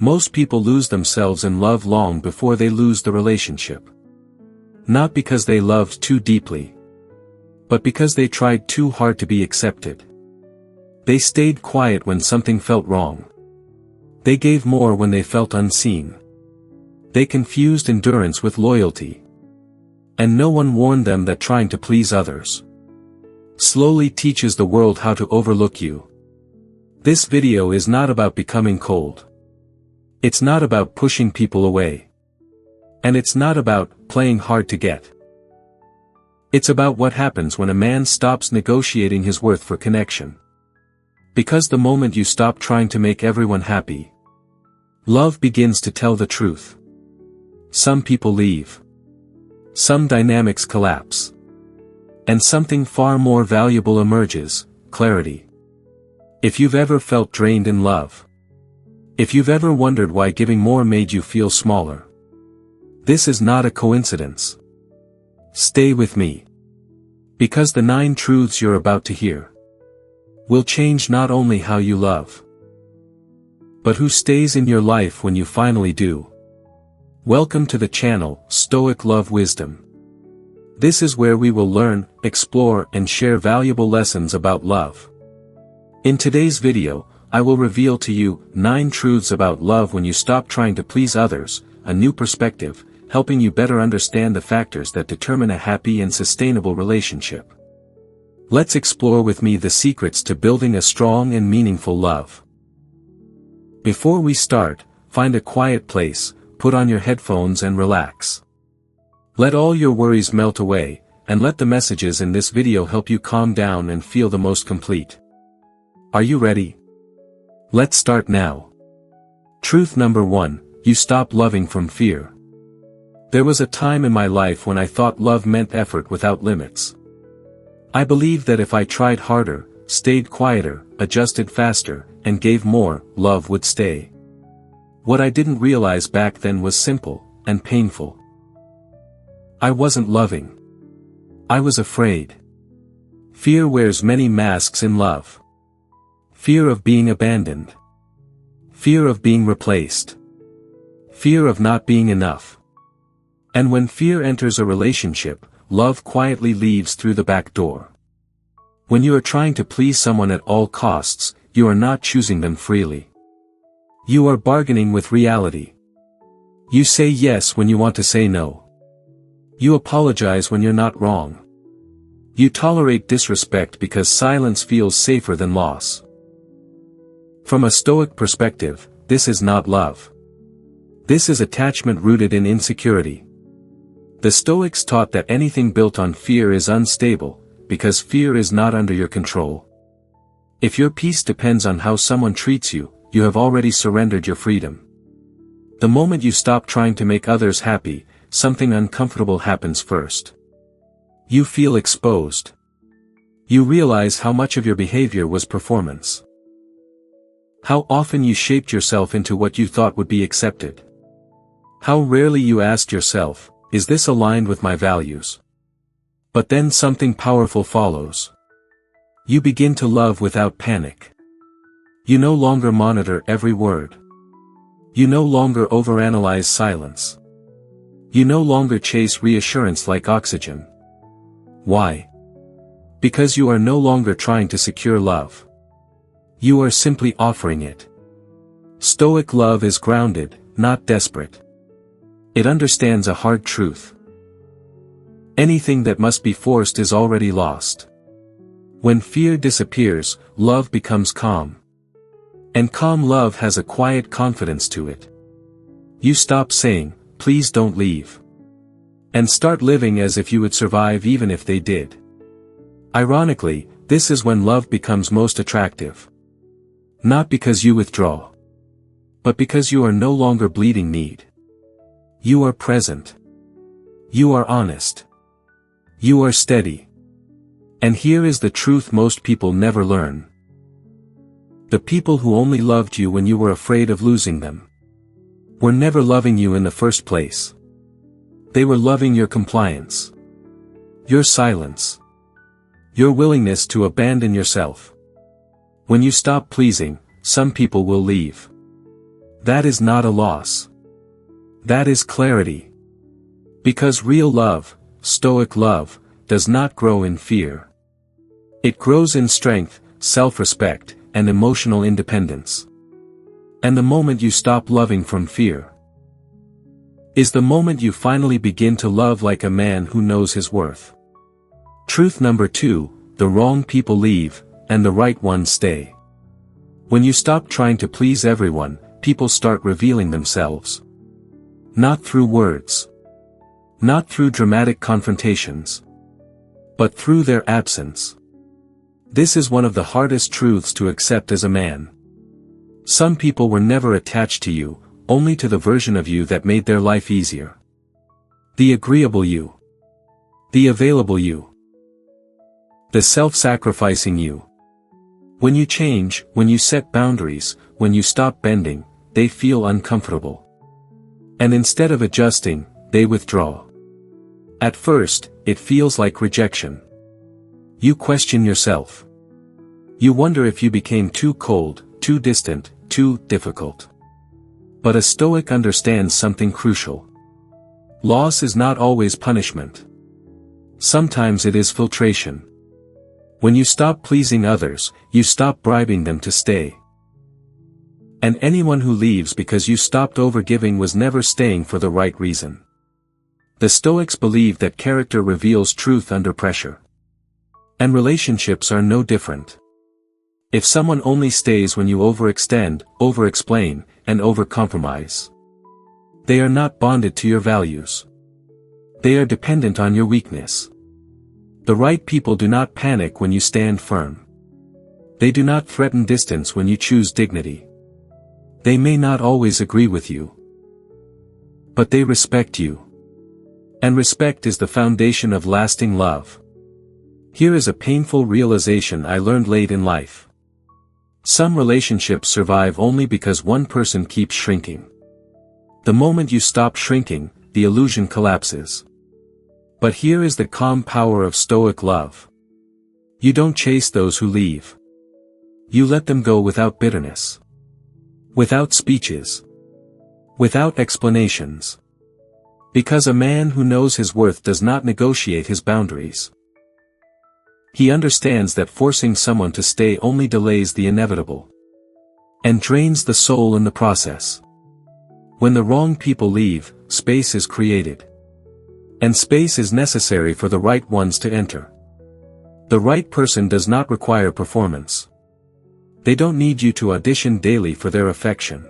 Most people lose themselves in love long before they lose the relationship. Not because they loved too deeply, but because they tried too hard to be accepted. They stayed quiet when something felt wrong. They gave more when they felt unseen. They confused endurance with loyalty. And no one warned them that trying to please others slowly teaches the world how to overlook you. This video is not about becoming cold. It's not about pushing people away. And it's not about playing hard to get. It's about what happens when a man stops negotiating his worth for connection. Because the moment you stop trying to make everyone happy, love begins to tell the truth. Some people leave. Some dynamics collapse. And something far more valuable emerges: clarity. If you've ever felt drained in love, if you've ever wondered why giving more made you feel smaller, this is not a coincidence. Stay with me. Because the 9 truths you're about to hear will change not only how you love, but who stays in your life when you finally do. Welcome to the channel, Stoic Love Wisdom. This is where we will learn, explore, and share valuable lessons about love. In today's video, I will reveal to you 9 truths about love when you stop trying to please others, a new perspective, helping you better understand the factors that determine a happy and sustainable relationship. Let's explore with me the secrets to building a strong and meaningful love. Before we start, find a quiet place, put on your headphones and relax. Let all your worries melt away, and let the messages in this video help you calm down and feel the most complete. Are you ready? Let's start now. Truth number 1, you stop loving from fear. There was a time in my life when I thought love meant effort without limits. I believed that if I tried harder, stayed quieter, adjusted faster, and gave more, love would stay. What I didn't realize back then was simple and painful. I wasn't loving. I was afraid. Fear wears many masks in love. Fear of being abandoned. Fear of being replaced. Fear of not being enough. And when fear enters a relationship, love quietly leaves through the back door. When you are trying to please someone at all costs, you are not choosing them freely. You are bargaining with reality. You say yes when you want to say no. You apologize when you're not wrong. You tolerate disrespect because silence feels safer than loss. From a Stoic perspective, this is not love. This is attachment rooted in insecurity. The Stoics taught that anything built on fear is unstable, because fear is not under your control. If your peace depends on how someone treats you, you have already surrendered your freedom. The moment you stop trying to make others happy, something uncomfortable happens first. You feel exposed. You realize how much of your behavior was performance. How often you shaped yourself into what you thought would be accepted. How rarely you asked yourself, is this aligned with my values? But then something powerful follows. You begin to love without panic. You no longer monitor every word. You no longer overanalyze silence. You no longer chase reassurance like oxygen. Why? Because you are no longer trying to secure love. You are simply offering it. Stoic love is grounded, not desperate. It understands a hard truth. Anything that must be forced is already lost. When fear disappears, love becomes calm. And calm love has a quiet confidence to it. You stop saying, please don't leave. And start living as if you would survive even if they did. Ironically, this is when love becomes most attractive. Not because you withdraw, but because you are no longer bleeding need. You are present. You are honest. You are steady. And here is the truth most people never learn. The people who only loved you when you were afraid of losing them were never loving you in the first place. They were loving your compliance. Your silence. Your willingness to abandon yourself. When you stop pleasing, some people will leave. That is not a loss. That is clarity. Because real love, Stoic love, does not grow in fear. It grows in strength, self-respect, and emotional independence. And the moment you stop loving from fear is the moment you finally begin to love like a man who knows his worth. Truth number 2, the wrong people leave, and the right ones stay. When you stop trying to please everyone, people start revealing themselves. Not through words. Not through dramatic confrontations. But through their absence. This is one of the hardest truths to accept as a man. Some people were never attached to you, only to the version of you that made their life easier. The agreeable you. The available you. The self-sacrificing you. When you change, when you set boundaries, when you stop bending, they feel uncomfortable. And instead of adjusting, they withdraw. At first, it feels like rejection. You question yourself. You wonder if you became too cold, too distant, too difficult. But a Stoic understands something crucial. Loss is not always punishment. Sometimes it is filtration. When you stop pleasing others, you stop bribing them to stay. And anyone who leaves because you stopped overgiving was never staying for the right reason. The Stoics believe that character reveals truth under pressure. And relationships are no different. If someone only stays when you overextend, overexplain, and overcompromise, they are not bonded to your values. They are dependent on your weakness. The right people do not panic when you stand firm. They do not threaten distance when you choose dignity. They may not always agree with you, but they respect you. And respect is the foundation of lasting love. Here is a painful realization I learned late in life. Some relationships survive only because one person keeps shrinking. The moment you stop shrinking, the illusion collapses. But here is the calm power of Stoic love. You don't chase those who leave. You let them go without bitterness. Without speeches. Without explanations. Because a man who knows his worth does not negotiate his boundaries. He understands that forcing someone to stay only delays the inevitable. And drains the soul in the process. When the wrong people leave, space is created. And space is necessary for the right ones to enter. The right person does not require performance. They don't need you to audition daily for their affection.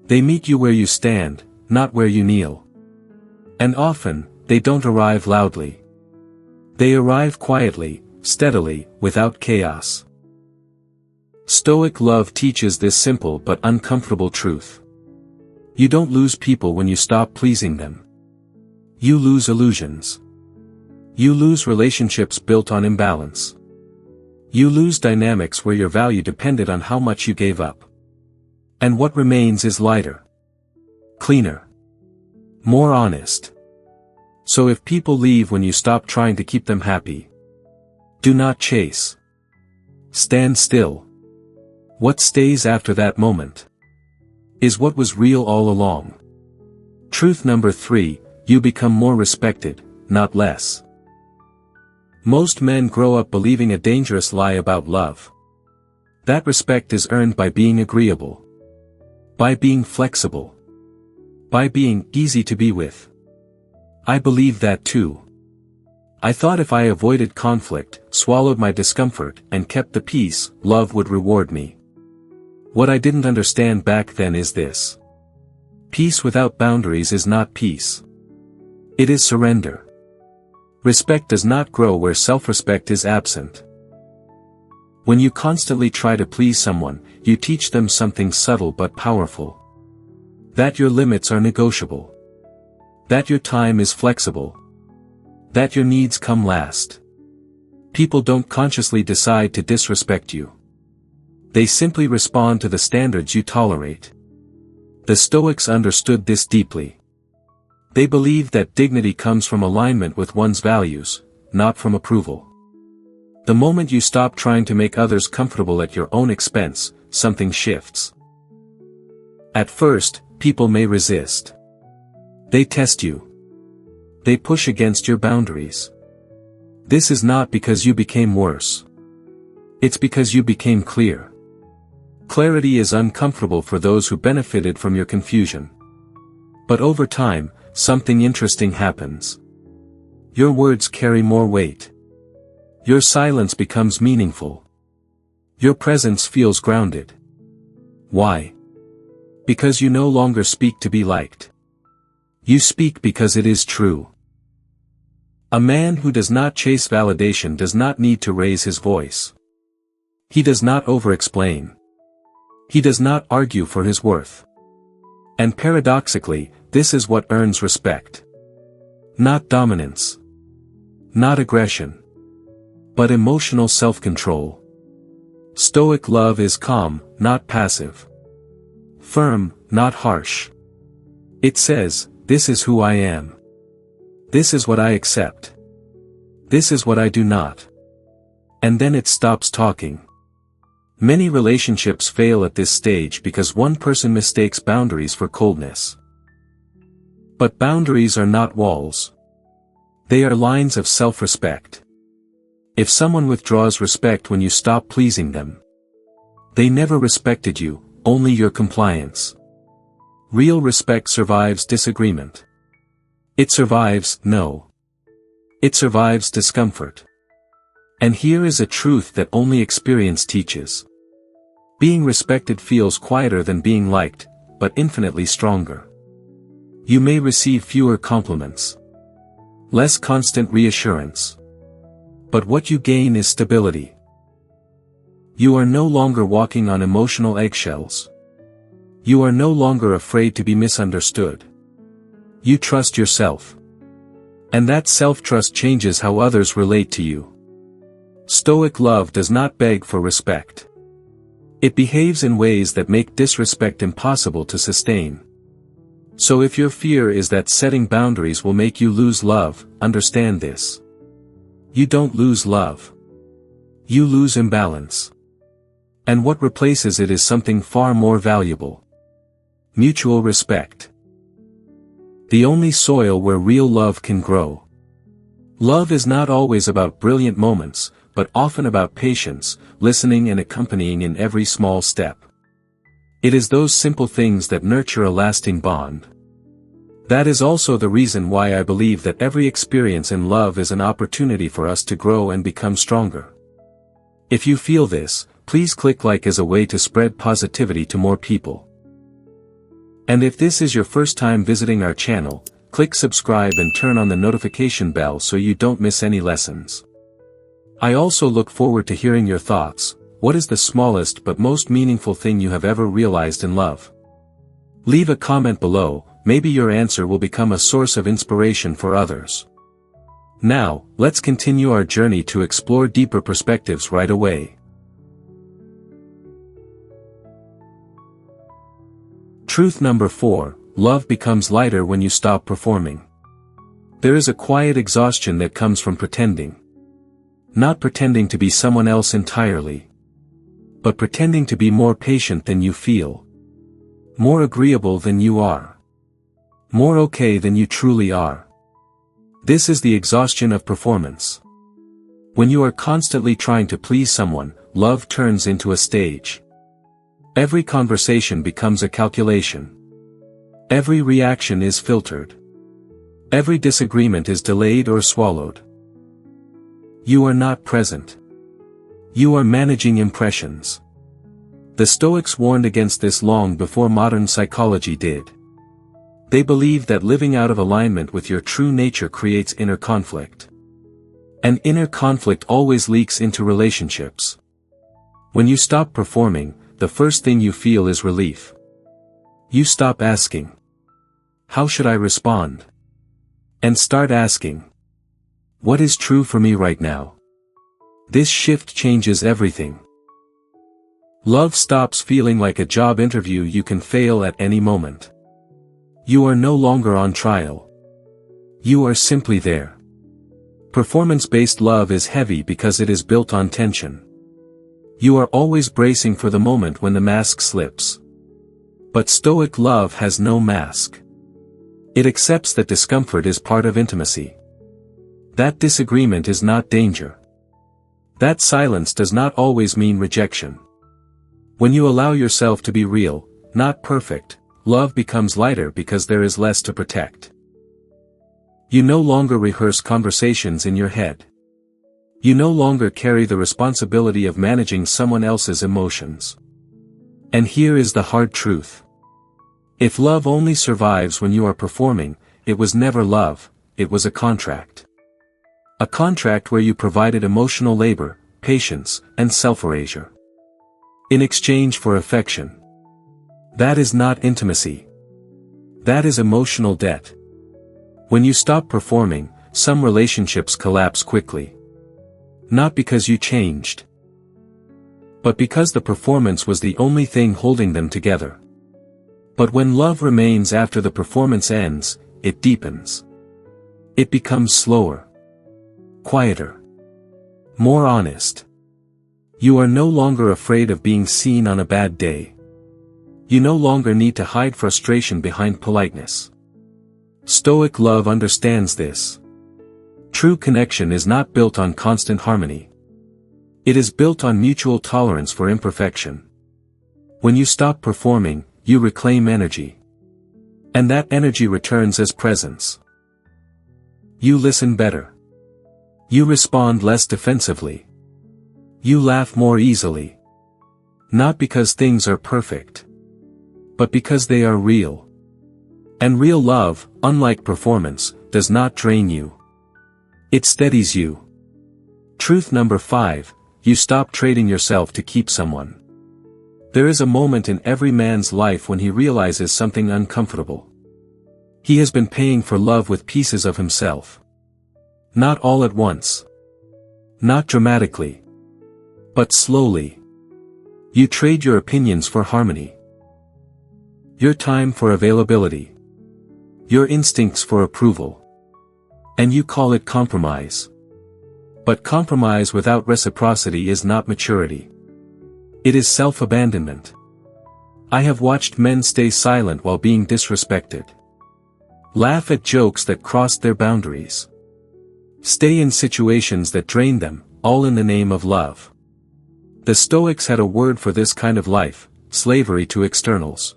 They meet you where you stand, not where you kneel. And often, they don't arrive loudly. They arrive quietly, steadily, without chaos. Stoic love teaches this simple but uncomfortable truth. You don't lose people when you stop pleasing them. You lose illusions. You lose relationships built on imbalance. You lose dynamics where your value depended on how much you gave up. And what remains is lighter. Cleaner. More honest. So if people leave when you stop trying to keep them happy, do not chase. Stand still. What stays after that moment is what was real all along. Truth number 3, you become more respected, not less. Most men grow up believing a dangerous lie about love. That respect is earned by being agreeable. By being flexible. By being easy to be with. I believe that too. I thought if I avoided conflict, swallowed my discomfort, and kept the peace, love would reward me. What I didn't understand back then is this. Peace without boundaries is not peace. It is surrender. Respect does not grow where self-respect is absent. When you constantly try to please someone, you teach them something subtle but powerful. That your limits are negotiable. That your time is flexible. That your needs come last. People don't consciously decide to disrespect you. They simply respond to the standards you tolerate. The Stoics understood this deeply. They believed that dignity comes from alignment with one's values, not from approval. The moment you stop trying to make others comfortable at your own expense, something shifts. At first, people may resist. They test you. They push against your boundaries. This is not because you became worse. It's because you became clear. Clarity is uncomfortable for those who benefited from your confusion. But over time, something interesting happens. Your words carry more weight. Your silence becomes meaningful. Your presence feels grounded. Why? Because you no longer speak to be liked. You speak because it is true. A man who does not chase validation does not need to raise his voice. He does not over-explain. He does not argue for his worth. And paradoxically, this is what earns respect. Not dominance. Not aggression. But emotional self-control. Stoic love is calm, not passive. Firm, not harsh. It says, "This is who I am. This is what I accept. This is what I do not." And then it stops talking. Many relationships fail at this stage because one person mistakes boundaries for coldness. But boundaries are not walls. They are lines of self-respect. If someone withdraws respect when you stop pleasing them, they never respected you, only your compliance. Real respect survives disagreement. It survives no. It survives discomfort. And here is a truth that only experience teaches. Being respected feels quieter than being liked, but infinitely stronger. You may receive fewer compliments. Less constant reassurance. But what you gain is stability. You are no longer walking on emotional eggshells. You are no longer afraid to be misunderstood. You trust yourself. And that self-trust changes how others relate to you. Stoic love does not beg for respect. It behaves in ways that make disrespect impossible to sustain. So if your fear is that setting boundaries will make you lose love, understand this. You don't lose love. You lose imbalance. And what replaces it is something far more valuable. Mutual respect. The only soil where real love can grow. Love is not always about brilliant moments, but often about patience, listening and accompanying in every small step. It is those simple things that nurture a lasting bond. That is also the reason why I believe that every experience in love is an opportunity for us to grow and become stronger. If you feel this, please click like as a way to spread positivity to more people. And if this is your first time visiting our channel, click subscribe and turn on the notification bell so you don't miss any lessons. I also look forward to hearing your thoughts. What is the smallest but most meaningful thing you have ever realized in love? Leave a comment below, maybe your answer will become a source of inspiration for others. Now, let's continue our journey to explore deeper perspectives right away. Truth number 4, love becomes lighter when you stop performing. There is a quiet exhaustion that comes from pretending. Not pretending to be someone else entirely, but pretending to be more patient than you feel. More agreeable than you are. More okay than you truly are. This is the exhaustion of performance. When you are constantly trying to please someone, love turns into a stage. Every conversation becomes a calculation. Every reaction is filtered. Every disagreement is delayed or swallowed. You are not present. You are managing impressions. The Stoics warned against this long before modern psychology did. They believed that living out of alignment with your true nature creates inner conflict. And inner conflict always leaks into relationships. When you stop performing, the first thing you feel is relief. You stop asking, "How should I respond?" and start asking, "What is true for me right now?" This shift changes everything. Love stops feeling like a job interview you can fail at any moment. You are no longer on trial. You are simply there. Performance-based love is heavy because it is built on tension. You are always bracing for the moment when the mask slips. But Stoic love has no mask. It accepts that discomfort is part of intimacy. That disagreement is not danger. That silence does not always mean rejection. When you allow yourself to be real, not perfect, love becomes lighter because there is less to protect. You no longer rehearse conversations in your head. You no longer carry the responsibility of managing someone else's emotions. And here is the hard truth. If love only survives when you are performing, it was never love, it was a contract. A contract where you provided emotional labor, patience, and self-erasure. In exchange for affection. That is not intimacy. That is emotional debt. When you stop performing, some relationships collapse quickly. Not because you changed, but because the performance was the only thing holding them together. But when love remains after the performance ends, it deepens. It becomes slower, quieter, more honest. You are no longer afraid of being seen on a bad day. You no longer need to hide frustration behind politeness. Stoic love understands this. True connection is not built on constant harmony. It is built on mutual tolerance for imperfection. When you stop performing, you reclaim energy. And that energy returns as presence. You listen better. You respond less defensively. You laugh more easily. Not because things are perfect, but because they are real. And real love, unlike performance, does not drain you. It steadies you. Truth number 5, you stop trading yourself to keep someone. There is a moment in every man's life when he realizes something uncomfortable. He has been paying for love with pieces of himself. Not all at once. Not dramatically. But slowly. You trade your opinions for harmony. Your time for availability. Your instincts for approval. And you call it compromise. But compromise without reciprocity is not maturity. It is self-abandonment. I have watched men stay silent while being disrespected. Laugh at jokes that crossed their boundaries. Stay in situations that drain them, all in the name of love. The Stoics had a word for this kind of life: slavery to externals.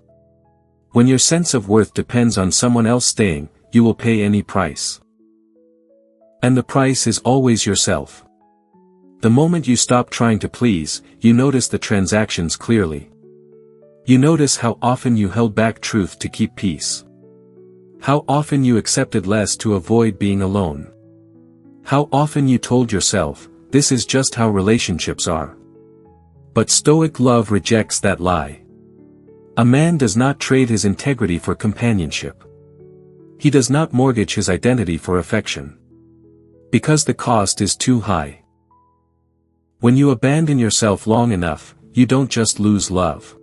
When your sense of worth depends on someone else staying, you will pay any price. And the price is always yourself. The moment you stop trying to please, you notice the transactions clearly. You notice how often you held back truth to keep peace. How often you accepted less to avoid being alone. How often you told yourself, this is just how relationships are. But Stoic love rejects that lie. A man does not trade his integrity for companionship. He does not mortgage his identity for affection. Because the cost is too high. When you abandon yourself long enough, you don't just lose love.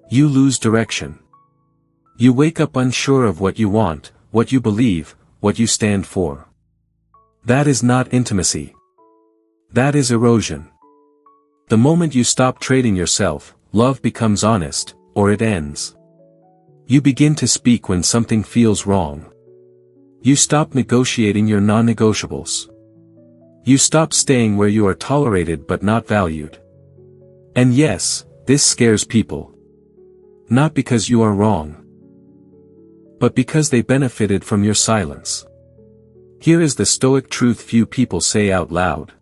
You lose direction. You wake up unsure of what you want, what you believe, what you stand for. That is not intimacy. That is erosion. The moment you stop trading yourself, love becomes honest, or it ends. You begin to speak when something feels wrong. You stop negotiating your non-negotiables. You stop staying where you are tolerated but not valued. And yes, this scares people. Not because you are wrong, but because they benefited from your silence. Here is the Stoic truth few people say out loud.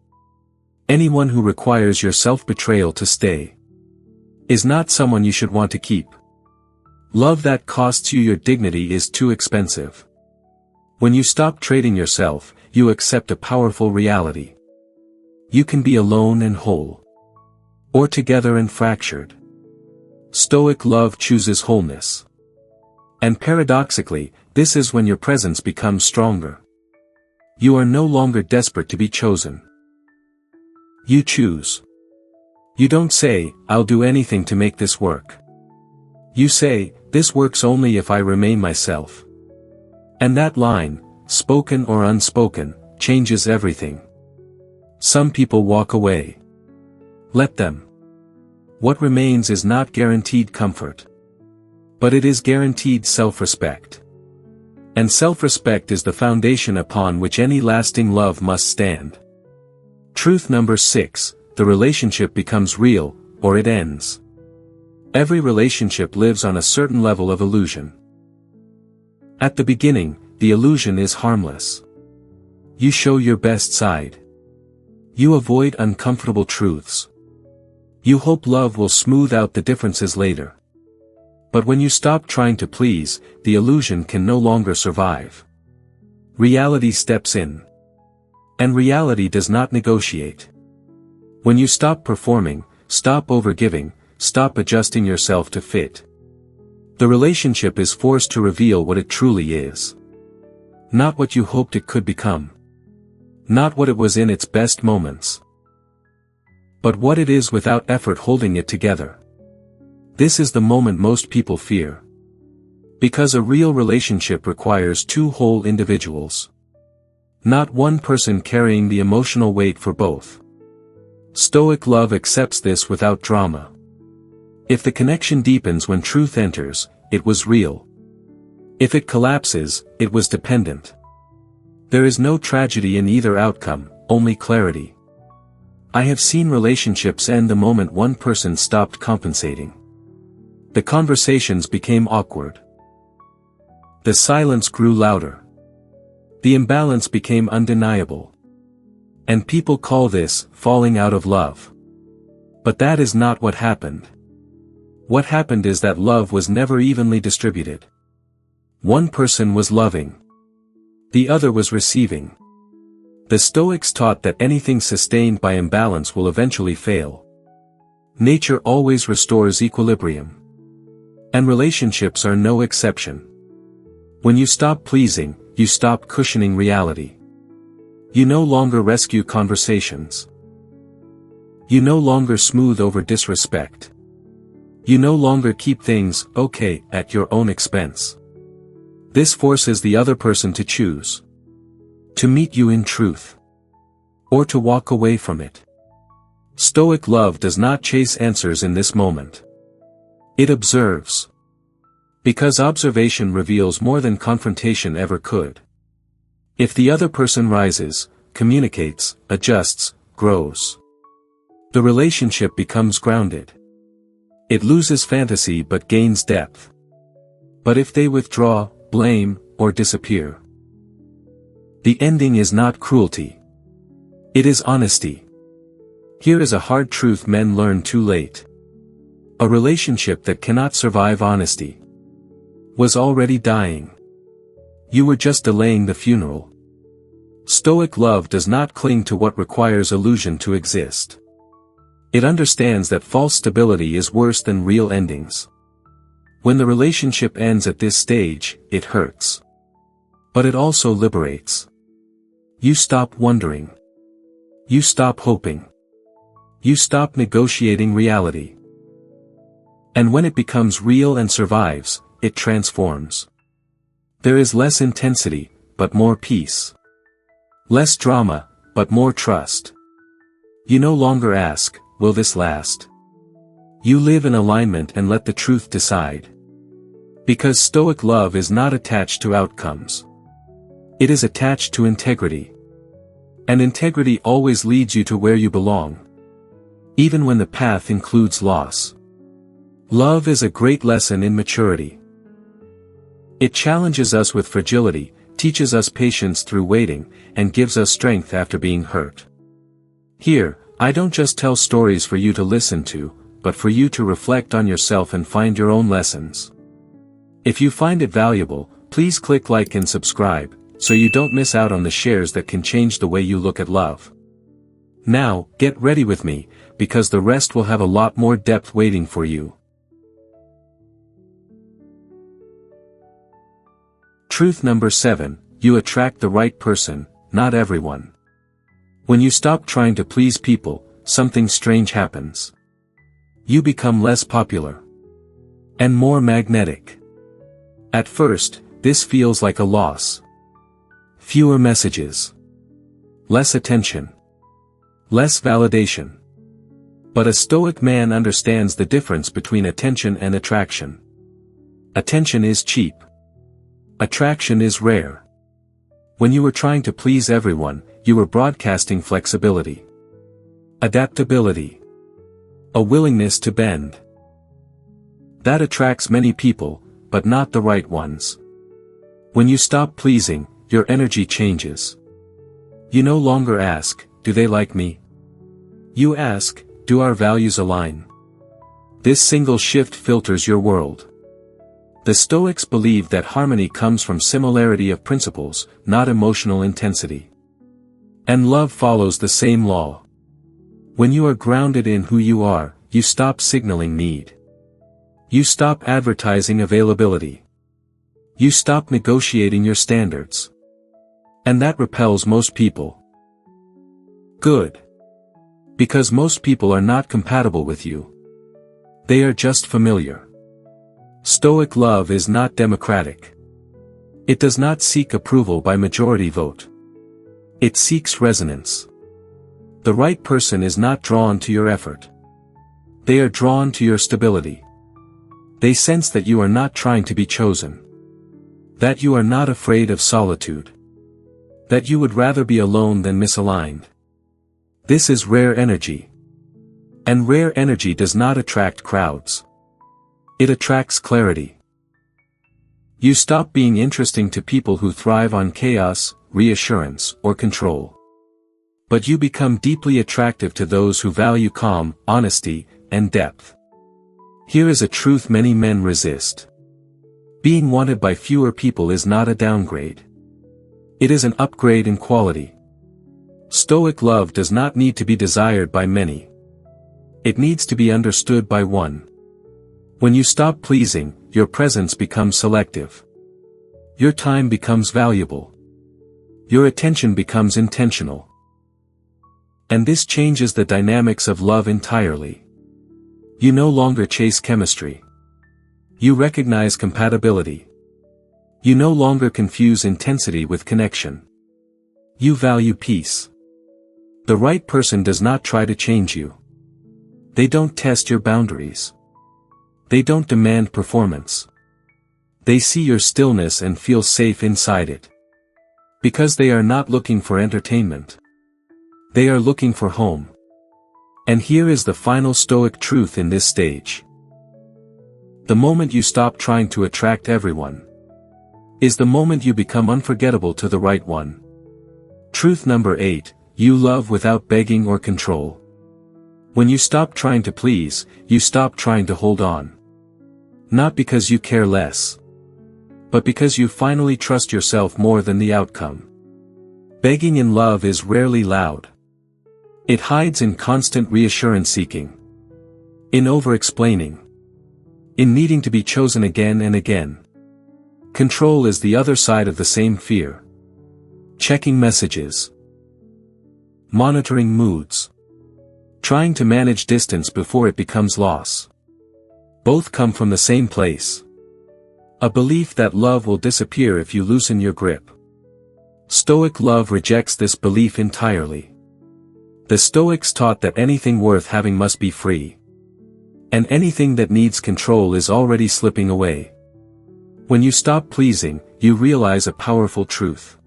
Anyone who requires your self-betrayal to stay is not someone you should want to keep. Love that costs you your dignity is too expensive. When you stop trading yourself, you accept a powerful reality. You can be alone and whole, or together and fractured. Stoic love chooses wholeness. And paradoxically, this is when your presence becomes stronger. You are no longer desperate to be chosen. You choose. You don't say, I'll do anything to make this work. You say, this works only if I remain myself. And that line, spoken or unspoken, changes everything. Some people walk away. Let them. What remains is not guaranteed comfort. But it is guaranteed self-respect. And self-respect is the foundation upon which any lasting love must stand. Truth number 6, the relationship becomes real, or it ends. Every relationship lives on a certain level of illusion. At the beginning, the illusion is harmless. You show your best side. You avoid uncomfortable truths. You hope love will smooth out the differences later. But when you stop trying to please, the illusion can no longer survive. Reality steps in. And reality does not negotiate. When you stop performing, stop overgiving, stop adjusting yourself to fit, the relationship is forced to reveal what it truly is. Not what you hoped it could become. Not what it was in its best moments. But what it is without effort holding it together. This is the moment most people fear. Because a real relationship requires two whole individuals. Not one person carrying the emotional weight for both. Stoic love accepts this without drama. If the connection deepens when truth enters, it was real. If it collapses, it was dependent. There is no tragedy in either outcome, only clarity. I have seen relationships end the moment one person stopped compensating. The conversations became awkward. The silence grew louder. The imbalance became undeniable. And people call this falling out of love. But that is not what happened. What happened is that love was never evenly distributed. One person was loving. The other was receiving. The Stoics taught that anything sustained by imbalance will eventually fail. Nature always restores equilibrium. And relationships are no exception. When you stop pleasing, you stop cushioning reality. You no longer rescue conversations. You no longer smooth over disrespect. You no longer keep things okay at your own expense. This forces the other person to choose. To meet you in truth. Or to walk away from it. Stoic love does not chase answers in this moment. It observes. Because observation reveals more than confrontation ever could. If the other person rises, communicates, adjusts, grows, the relationship becomes grounded. It loses fantasy but gains depth. But if they withdraw, blame, or disappear, the ending is not cruelty. It is honesty. Here is a hard truth men learn too late. A relationship that cannot survive honesty was already dying. You were just delaying the funeral. Stoic love does not cling to what requires illusion to exist. It understands that false stability is worse than real endings. When the relationship ends at this stage, it hurts. But it also liberates. You stop wondering. You stop hoping. You stop negotiating reality. And when it becomes real and survives, it transforms. There is less intensity, but more peace. Less drama, but more trust. You no longer ask, will this last? You live in alignment and let the truth decide. Because Stoic love is not attached to outcomes. It is attached to integrity. And integrity always leads you to where you belong. Even when the path includes loss. Love is a great lesson in maturity. It challenges us with fragility, teaches us patience through waiting, and gives us strength after being hurt. Here, I don't just tell stories for you to listen to, but for you to reflect on yourself and find your own lessons. If you find it valuable, please click like and subscribe, so you don't miss out on the shares that can change the way you look at love. Now, get ready with me, because the rest will have a lot more depth waiting for you. Truth number 7, you attract the right person, not everyone. When you stop trying to please people, something strange happens. You become less popular. And more magnetic. At first, this feels like a loss. Fewer messages. Less attention. Less validation. But a Stoic man understands the difference between attention and attraction. Attention is cheap. Attraction is rare. When you were trying to please everyone, you were broadcasting flexibility, adaptability, a willingness to bend. That attracts many people, but not the right ones. When you stop pleasing, your energy changes. You no longer ask, do they like me? You ask, do our values align? This single shift filters your world. The Stoics believe that harmony comes from similarity of principles, not emotional intensity. And love follows the same law. When you are grounded in who you are, you stop signaling need. You stop advertising availability. You stop negotiating your standards. And that repels most people. Good. Because most people are not compatible with you. They are just familiar. Stoic love is not democratic. It does not seek approval by majority vote. It seeks resonance. The right person is not drawn to your effort. They are drawn to your stability. They sense that you are not trying to be chosen. That you are not afraid of solitude. That you would rather be alone than misaligned. This is rare energy. And rare energy does not attract crowds. It attracts clarity. You stop being interesting to people who thrive on chaos, reassurance, or control. But you become deeply attractive to those who value calm, honesty, and depth. Here is a truth many men resist. Being wanted by fewer people is not a downgrade. It is an upgrade in quality. Stoic love does not need to be desired by many. It needs to be understood by one. When you stop pleasing, your presence becomes selective. Your time becomes valuable. Your attention becomes intentional. And this changes the dynamics of love entirely. You no longer chase chemistry. You recognize compatibility. You no longer confuse intensity with connection. You value peace. The right person does not try to change you. They don't test your boundaries. They don't demand performance. They see your stillness and feel safe inside it. Because they are not looking for entertainment. They are looking for home. And here is the final Stoic truth in this stage. The moment you stop trying to attract everyone is the moment you become unforgettable to the right one. Truth number 8, you love without begging or control. When you stop trying to please, you stop trying to hold on. Not because you care less, but because you finally trust yourself more than the outcome. Begging in love is rarely loud. It hides in constant reassurance seeking. In over-explaining. In needing to be chosen again and again. Control is the other side of the same fear. Checking messages. Monitoring moods. Trying to manage distance before it becomes loss. Both come from the same place. A belief that love will disappear if you loosen your grip. Stoic love rejects this belief entirely. The Stoics taught that anything worth having must be free. And anything that needs control is already slipping away. When you stop pleasing, you realize a powerful truth.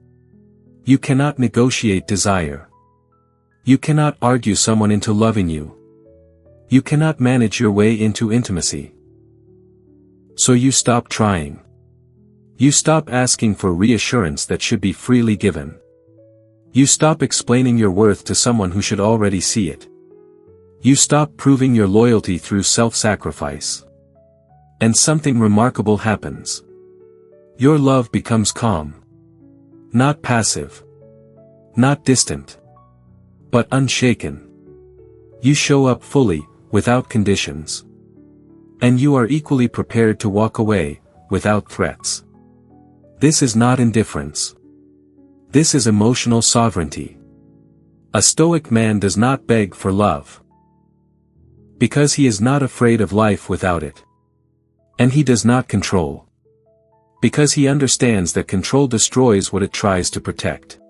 You cannot negotiate desire. You cannot argue someone into loving you. You cannot manage your way into intimacy. So you stop trying. You stop asking for reassurance that should be freely given. You stop explaining your worth to someone who should already see it. You stop proving your loyalty through self-sacrifice. And something remarkable happens. Your love becomes calm. Not passive. Not distant. But unshaken. You show up fully, without conditions. And you are equally prepared to walk away, without threats. This is not indifference. This is emotional sovereignty. A Stoic man does not beg for love. Because he is not afraid of life without it. And he does not control. Because he understands that control destroys what it tries to protect.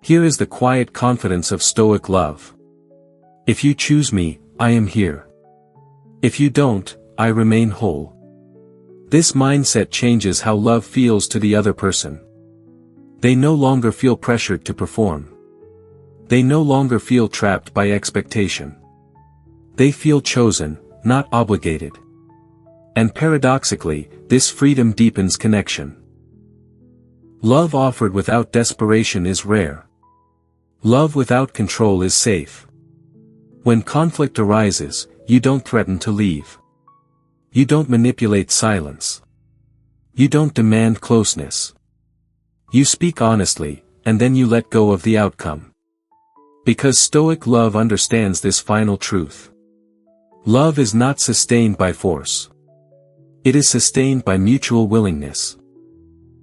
Here is the quiet confidence of Stoic love. If you choose me, I am here. If you don't, I remain whole. This mindset changes how love feels to the other person. They no longer feel pressured to perform. They no longer feel trapped by expectation. They feel chosen, not obligated. And paradoxically, this freedom deepens connection. Love offered without desperation is rare. Love without control is safe. When conflict arises, you don't threaten to leave. You don't manipulate silence. You don't demand closeness. You speak honestly, and then you let go of the outcome. Because Stoic love understands this final truth. Love is not sustained by force. It is sustained by mutual willingness.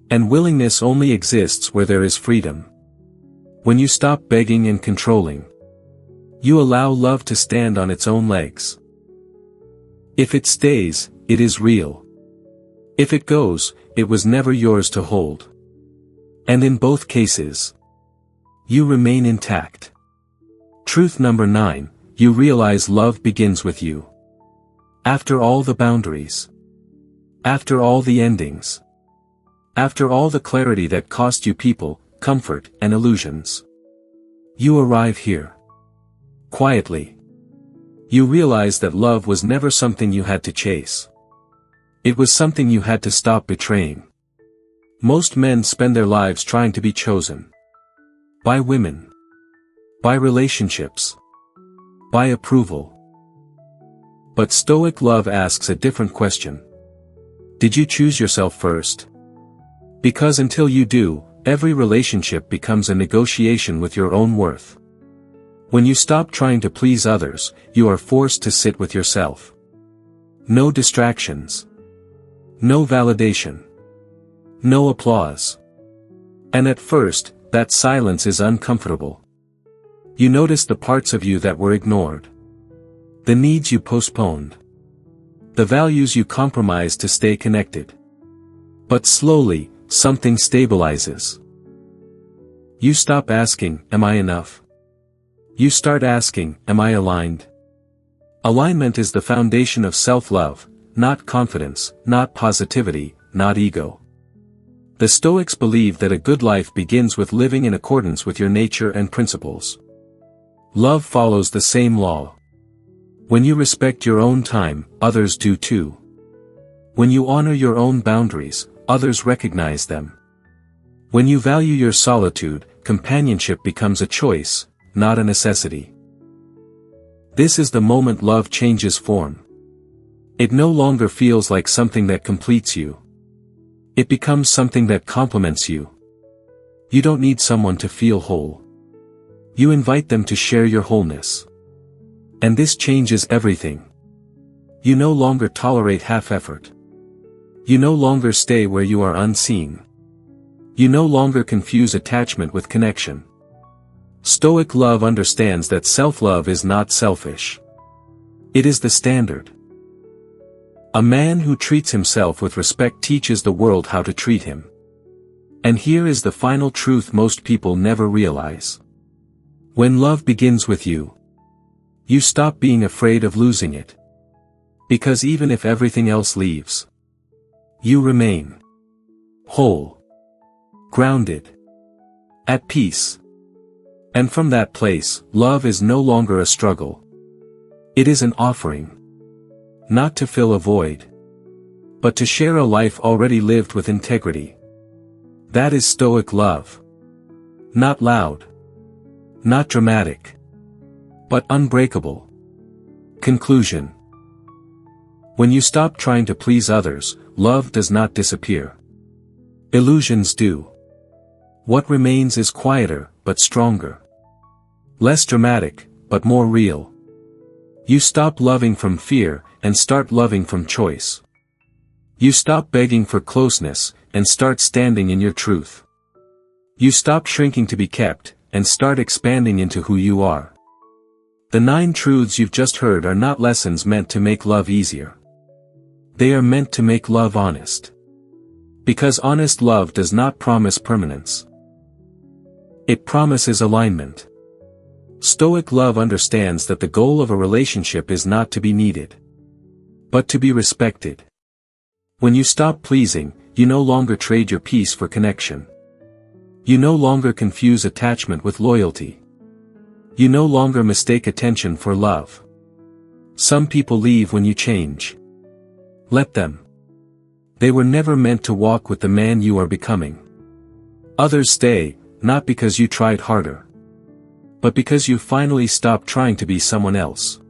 And willingness only exists where there is freedom. When you stop begging and controlling, you allow love to stand on its own legs. If it stays, it is real. If it goes, it was never yours to hold. And in both cases, you remain intact. Truth number 9, you realize love begins with you. After all the boundaries. After all the endings. After all the clarity that cost you people, comfort, and illusions. You arrive here. Quietly. You realize that love was never something you had to chase. It was something you had to stop betraying. Most men spend their lives trying to be chosen. By women. By relationships. By approval. But Stoic love asks a different question. Did you choose yourself first? Because until you do, every relationship becomes a negotiation with your own worth. When you stop trying to please others, you are forced to sit with yourself. No distractions. No validation. No applause. And at first, that silence is uncomfortable. You notice the parts of you that were ignored. The needs you postponed. The values you compromised to stay connected. But slowly, something stabilizes. You stop asking, am I enough? You start asking, am I aligned? Alignment is the foundation of self-love, not confidence, not positivity, not ego. The Stoics believe that a good life begins with living in accordance with your nature and principles. Love follows the same law. When you respect your own time, others do too. When you honor your own boundaries, others recognize them. When you value your solitude, companionship becomes a choice, not a necessity. This is the moment love changes form. It no longer feels like something that completes you. It becomes something that complements you. You don't need someone to feel whole. You invite them to share your wholeness. And this changes everything. You no longer tolerate half-effort. You no longer stay where you are unseen. You no longer confuse attachment with connection. Stoic love understands that self-love is not selfish. It is the standard. A man who treats himself with respect teaches the world how to treat him. And here is the final truth most people never realize. When love begins with you, you stop being afraid of losing it. Because even if everything else leaves, you remain whole, grounded, at peace. And from that place, love is no longer a struggle. It is an offering. Not to fill a void, but to share a life already lived with integrity. That is Stoic love. Not loud. Not dramatic. But unbreakable. Conclusion. When you stop trying to please others, love does not disappear. Illusions do. What remains is quieter, but stronger. Less dramatic, but more real. You stop loving from fear, and start loving from choice. You stop begging for closeness, and start standing in your truth. You stop shrinking to be kept, and start expanding into who you are. The 9 truths you've just heard are not lessons meant to make love easier. They are meant to make love honest. Because honest love does not promise permanence. It promises alignment. Stoic love understands that the goal of a relationship is not to be needed, but to be respected. When you stop pleasing, you no longer trade your peace for connection. You no longer confuse attachment with loyalty. You no longer mistake attention for love. Some people leave when you change. Let them. They were never meant to walk with the man you are becoming. Others stay, not because you tried harder, but because you finally stopped trying to be someone else.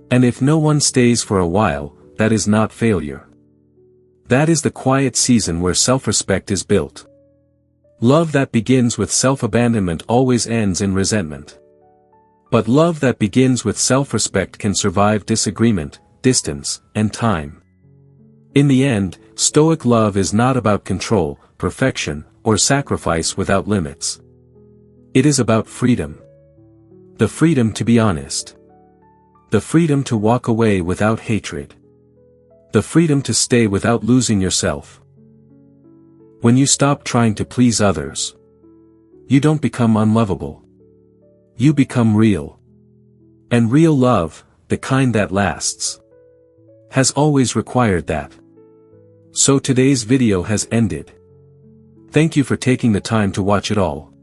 And if no one stays for a while, that is not failure. That is the quiet season where self-respect is built. Love that begins with self-abandonment always ends in resentment. But love that begins with self-respect can survive disagreement, distance, and time. In the end, Stoic love is not about control, perfection, or sacrifice without limits. It is about freedom. The freedom to be honest. The freedom to walk away without hatred. The freedom to stay without losing yourself. When you stop trying to please others, you don't become unlovable. You become real. And real love, the kind that lasts, has always required that. So today's video has ended. Thank you for taking the time to watch it all.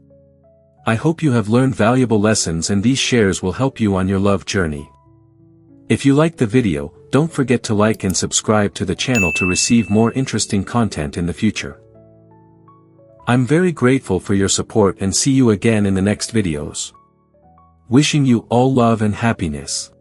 I hope you have learned valuable lessons and these shares will help you on your love journey. If you liked the video, don't forget to like and subscribe to the channel to receive more interesting content in the future. I'm very grateful for your support and see you again in the next videos. Wishing you all love and happiness.